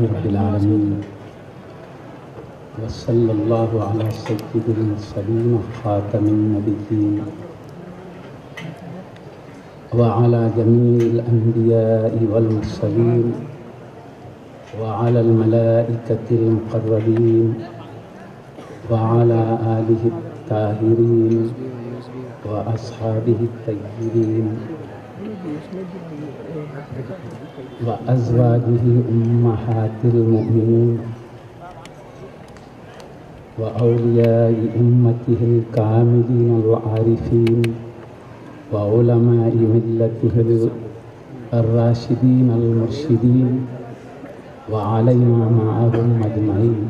رب العالمين وصلى الله على سيد المرسلين خاتم النبيين وعلى جميع الأنبياء والمرسلين وعلى الملائكة المقربين وعلى آله الطاهرين وأصحابه الطيبين وأزواجه أمهات المؤمنين وأولياء أمته الكاملين العارفين وعلماء ملته الراشدين المرشدين وعلينا معهم أجمعين.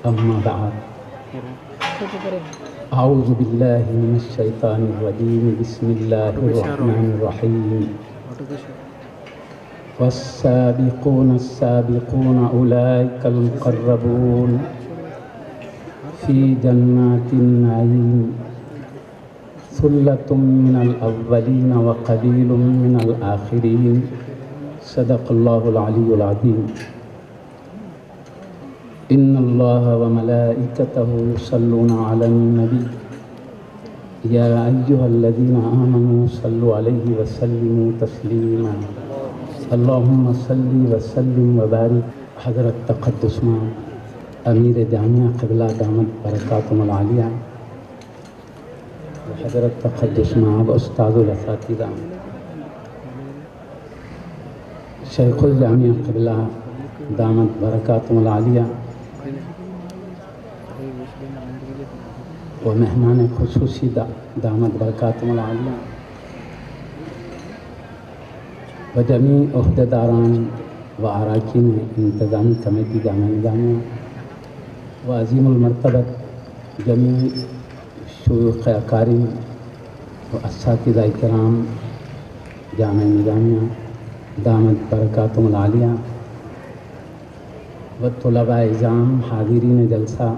أما بعد، أعوذ بالله من الشيطان الرجيم. بسم الله الرحمن الرحيم. والسابقون السابقون أولئك المقربون في جنات النعيم ثلة من الأولين وقليل من الآخرين. صدق الله العلي العظيم. إن الله وملائكته يصلون على النبي يا أيها الذين آمنوا صلوا عليه وسلموا تسليما. اللهم صل وسلم وبارك. حضرت تقدس مع امیر جامعہ قبلہ دامت برکاتہم العالیہ وحضرت تقدس مع استاذ الاساتذہ شیخ الجامعہ قبلہ دامت برکاتہم العالیہ و مہمان خصوصی دامت برکاتہم العالیہ و جمیع عہدیداران و اراکین انتظامی کمیٹی جامعہ نظامیہ و عظیم المرتبت جمیع شیوخ اکارم و اساتذہ کرام جامعہ نظامیہ دامت برکاتہم العالیہ و طلباء اعظام حاضرین جلسہ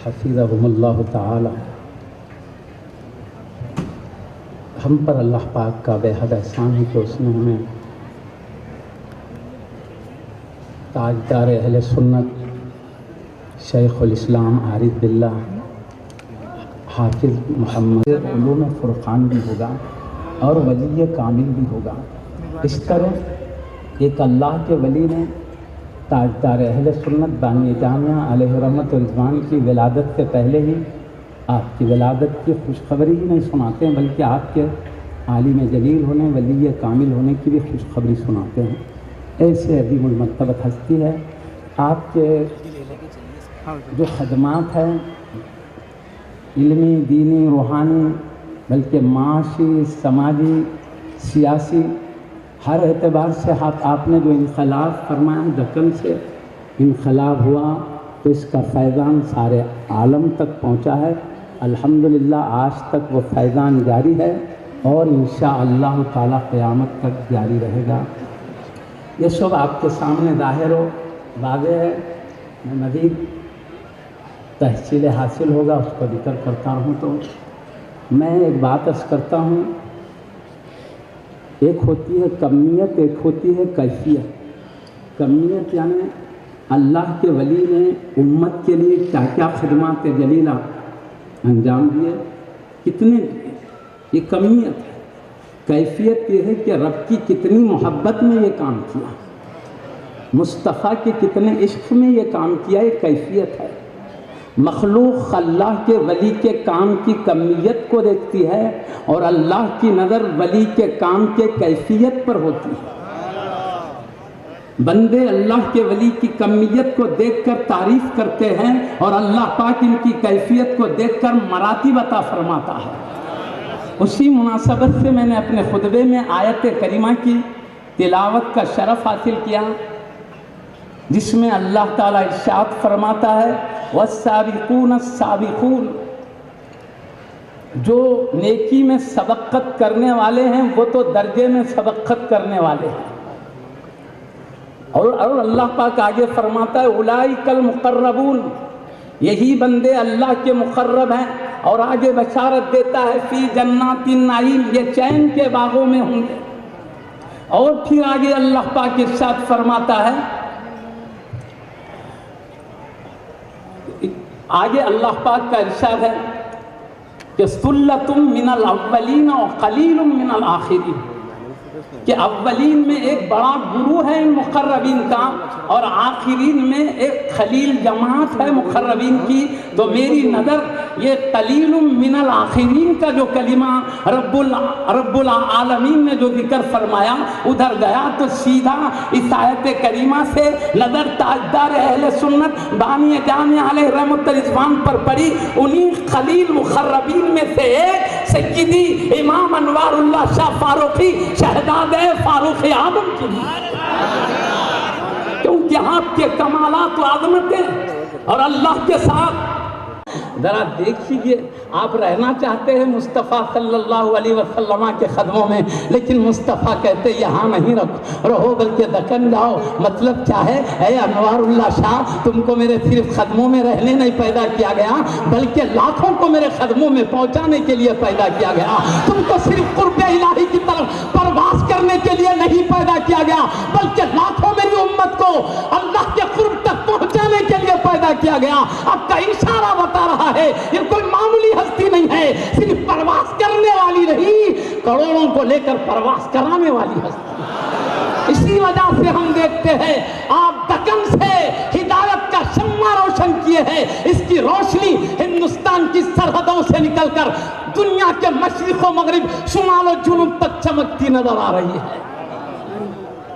حفظہم اللہ تعالی. ہم پر اللہ پاک کا بے حد احسان ہے کہ اس نے ہمیں تاجدار اہل سنت شیخ الاسلام عارف باللہ حافظ محمد علوم فرقان بھی ہوگا اور ولی کامل بھی ہوگا. اس طرح ایک اللہ کے ولی نے تاجدار اہل سنت بانی جامعہ علیہ رحمت و رضوان کی ولادت سے پہلے ہی آپ کی ولادت کی خوشخبری ہی نہیں سناتے ہیں بلکہ آپ کے عالم جلیل ہونے ولی کامل ہونے کی بھی خوشخبری سناتے ہیں. ایسے عظیم المرتبت ہستی ہے. آپ کے جو خدمات ہیں علمی دینی روحانی بلکہ معاشی سماجی سیاسی ہر اعتبار سے آپ نے جو انقلاب فرمایا دکن سے انقلاب ہوا تو اس کا فیضان سارے عالم تک پہنچا ہے. الحمدللہ آج تک وہ فیضان جاری ہے اور انشاءاللہ تعالی قیامت تک جاری رہے گا. یہ سب آپ کے سامنے ظاہر و واضح ہے. میں مزید تحصیل حاصل ہوگا اس کو ذکر کرتا ہوں تو میں ایک بات عرض کرتا ہوں. ایک ہوتی ہے کمیت، ایک ہوتی ہے کیفیت. کمیت یعنی اللہ کے ولی نے امت کے لیے کیا کیا خدمات جلیلہ انجام دیے، کتنے دیے، یہ کمیت ہے. کیفیت یہ ہے کہ رب کی کتنی محبت میں یہ کام کیا، مصطفیٰ کے کتنے عشق میں یہ کام کیا، یہ کیفیت ہے. مخلوق اللہ کے ولی کے کام کی کمیت کو دیکھتی ہے اور اللہ کی نظر ولی کے کام کے کیفیت پر ہوتی ہے. بندے اللہ کے ولی کی کمیت کو دیکھ کر تعریف کرتے ہیں اور اللہ پاک ان کی کیفیت کو دیکھ کر مراتب عطا فرماتا ہے. اسی مناسبت سے میں نے اپنے خطبے میں آیت کریمہ کی تلاوت کا شرف حاصل کیا جس میں اللہ تعالیٰ ارشاد فرماتا ہے والسابقون السابقون. جو نیکی میں سبقت کرنے والے ہیں وہ تو درجے میں سبقت کرنے والے ہیں. اور اللہ پاک آگے فرماتا ہے اولئک المقربون، یہی بندے اللہ کے مقرب ہیں. اور آگے بشارت دیتا ہے فی جنات النعیم، یہ چین کے باغوں میں ہوں گے. اور پھر آگے اللہ پاک ارشاد فرماتا ہے، آگے اللہ پاک کا ارشاد ہے کہ سلۃ من الاولین وقلیل من الآخرین، کہ اولین میں ایک بڑا گروہ ہے ان مقربین کا، اور آخرین میں ایک خلیل جماعت ہے مقربین کی۔ تو میری نظر یہ قلیل من الآخرین کا جو کلمہ رب العالمین نے جو ذکر فرمایا ادھر گیا، تو سیدھا اس آیت کریمہ سے نظر تاجدار اہل سنت بانی جامع علیہ رحمۃ الرضوان پر پڑی، انہی خلیل مقربین میں سے ایک سیدی امام انوار اللہ شاہ فاروقی شہزادہ فاروق اعظم کی، کیونکہ آپ کے کمالات و عظمتیں اور اللہ کے ساتھ ذرا دیکھیے، آپ رہنا چاہتے ہیں مصطفیٰ صلی اللہ علیہ وسلم کے قدموں میں، لیکن مصطفیٰ کہتے یہاں نہیں رہو بلکہ دکن جاؤ۔ مطلب کیا ہے؟ اے انوار اللہ شاہ، تم کو میرے صرف قدموں میں رہنے نہیں پیدا کیا گیا، بلکہ لاکھوں کو میرے قدموں میں پہنچانے کے لیے پیدا کیا گیا۔ تم کو صرف قرب الہی کی طرف پرواز کرنے کے لیے نہیں پیدا کیا گیا، بلکہ لاکھوں میری امت کو اللہ کے قرب تک پہنچانے کے لیے پیدا کیا گیا۔ اب کا اشارہ بتا رہا ہے یہ کوئی معمولی ہستی نہیں ہے، صرف پرواز کرنے والی نہیں، کروڑوں کو لے کر پرواز کرانے والی ہستی۔ اسی وجہ سے ہم دیکھتے ہیں آپ دکن سے ہدایت کا شمع روشن کیے ہیں، اس کی روشنی ہندوستان کی سرحدوں سے نکل کر دنیا کے مشرق و مغرب، شمال و جنوب تک چمکتی نظر آ رہی ہے۔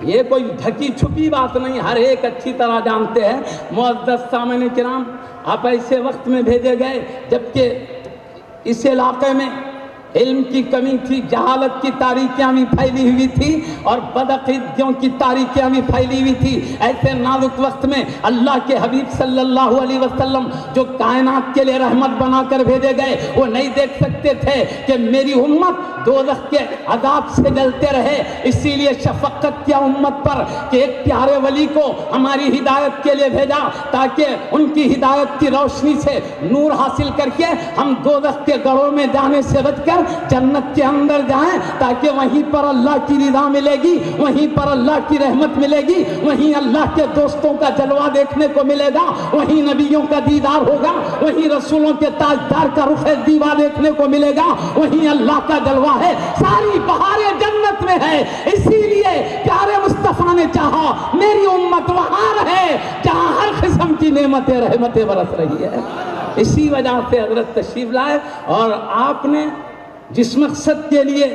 یہ کوئی ڈھکی چھپی بات نہیں، ہر ایک اچھی طرح جانتے ہیں۔ معزز سامعین کرام، آپ ایسے وقت میں بھیجے گئے جبکہ اس علاقے میں علم کی کمی تھی، جہالت کی تاریکیاں بھی پھیلی ہوئی تھی اور بدعقیدگیوں کی تاریکیاں بھی پھیلی ہوئی تھی۔ ایسے نازک وقت میں اللہ کے حبیب صلی اللہ علیہ وسلم جو کائنات کے لیے رحمت بنا کر بھیجے گئے، وہ نہیں دیکھ سکتے تھے کہ میری امت دوزخ کے عذاب سے جلتے رہے، اسی لیے شفقت کیا امت پر کہ ایک پیارے ولی کو ہماری ہدایت کے لیے بھیجا، تاکہ ان کی ہدایت کی روشنی سے نور حاصل کر کے ہم دوزخ کے گڑھوں میں جانے سے بچ کر جنت کے اندر جائیں، تاکہ وہیں پر اللہ کی رضا ملے گی، وہیں پر اللہ کی رحمت ملے گی، وہیں اللہ کے دوستوں کا جلوہ دیکھنے کو ملے گا، وہیں نبیوں کا دیدار ہوگا، وہیں رسولوں کے تاجدار کا رخ دیوا دیکھنے کو ملے گا، وہیں اللہ کا جلوہ ہے۔ ساری بہاریں جنت میں ہے، اسی لیے پیارے مصطفیٰ نے چاہا میری امت وہاں رہے جہاں ہر قسم کی نعمتیں رحمتیں برس رہی ہے۔ اسی وجہ سے حضرت تشریف لائے، اور آپ نے جس مقصد کے لیے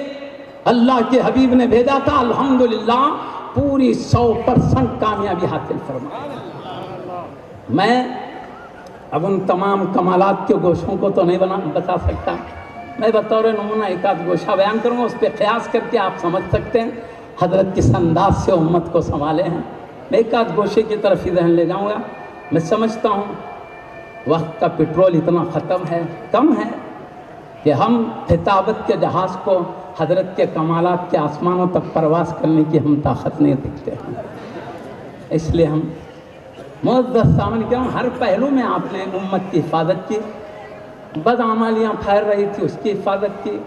اللہ کے حبیب نے بھیجا تھا، الحمدللہ پوری 100% کامیابی حاصل فرمائی۔ میں اب ان تمام کمالات کے گوشوں کو تو نہیں بتا سکتا، میں بطور نمونہ ایک آدھ گوشہ بیان کروں گا، اس پہ قیاس کر کے آپ سمجھ سکتے ہیں حضرت کس انداز سے امت کو سنبھالے ہیں۔ میں ایک آدھ گوشے کی طرف ہی ذہن لے جاؤں گا۔ میں سمجھتا ہوں وقت کا پٹرول اتنا ختم ہے، کم ہے کہ ہم خطابت کے جہاز کو حضرت کے کمالات کے آسمانوں تک پرواز کرنے کی ہم طاقت نہیں دکھتے ہیں۔ اس لیے ہم معزز سامنے کیا ہر پہلو میں آپ نے امت کی حفاظت کی، بدعمالیاں پھیل رہی تھی اس کی حفاظت کی،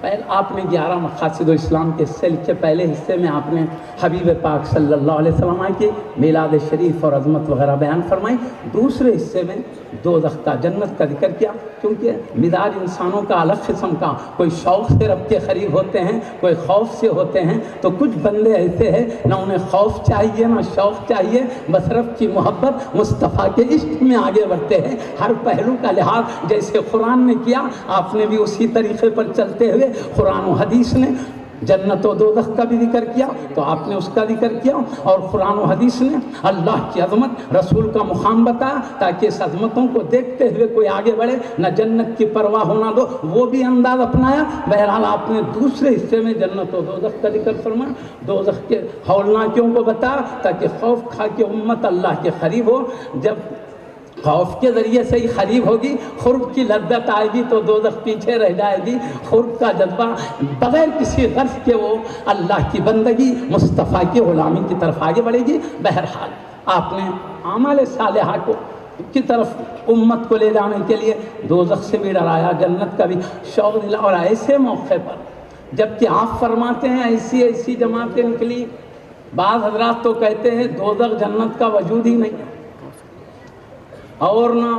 پہلے آپ نے 11 مقاصد اسلام کے حصے لکھے، پہلے حصے میں آپ نے حبیب پاک صلی اللہ علیہ وسلم کی میلاد شریف اور عظمت وغیرہ بیان فرمائی، دوسرے حصے میں دوزخ کا جنت کا ذکر کیا، کیونکہ مزاج انسانوں کا الگ قسم کا، کوئی شوق سے رب کے قریب ہوتے ہیں، کوئی خوف سے ہوتے ہیں، تو کچھ بندے ایسے ہیں نہ انہیں خوف چاہیے نہ شوق چاہیے، بس رب کی محبت مصطفیٰ کے عشق میں آگے بڑھتے ہیں۔ ہر پہلو کا لحاظ جیسے قرآن نے کیا، آپ نے بھی اسی طریقے پر چلتے ہوئے قرآن و حدیث نے جنت و دوزخ کا بھی ذکر کیا تو آپ نے اس کا ذکر کیا، اور قرآن و حدیث نے اللہ کی عظمت، رسول کا مقام بتایا، تاکہ اس عظمتوں کو دیکھتے ہوئے کوئی آگے بڑھے، نہ جنت کی پرواہ ہونا دو، وہ بھی انداز اپنایا۔ بہرحال آپ نے دوسرے حصے میں جنت و دوزخ کا ذکر فرمایا، دوزخ کے ہولناکیوں کو بتایا، تاکہ خوف کھا کے امت اللہ کے قریب ہو۔ جب خوف کے ذریعے سے ہی قریب ہوگی، قرب کی لذت آئے گی تو دوزخ پیچھے رہ جائے گی۔ قرب کا جذبہ بغیر کسی غرض کے وہ اللہ کی بندگی، مصطفیٰ کی غلامی کی طرف آگے بڑھے گی۔ بہرحال آپ نے اعمال صالحہ کی طرف امت کو لے جانے کے لیے دوزخ سے بھی ڈرایا، جنت کا بھی شوق دلا، اور ایسے موقع پر جبکہ آپ فرماتے ہیں ایسی ایسی جماعتیں نکلی. بعض حضرات تو کہتے ہیں دوزخ جنت کا وجود ہی نہیں ہے. اور نہ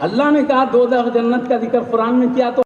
اللہ نے کہا دوزخ جنت کا ذکر قرآن میں کیا تو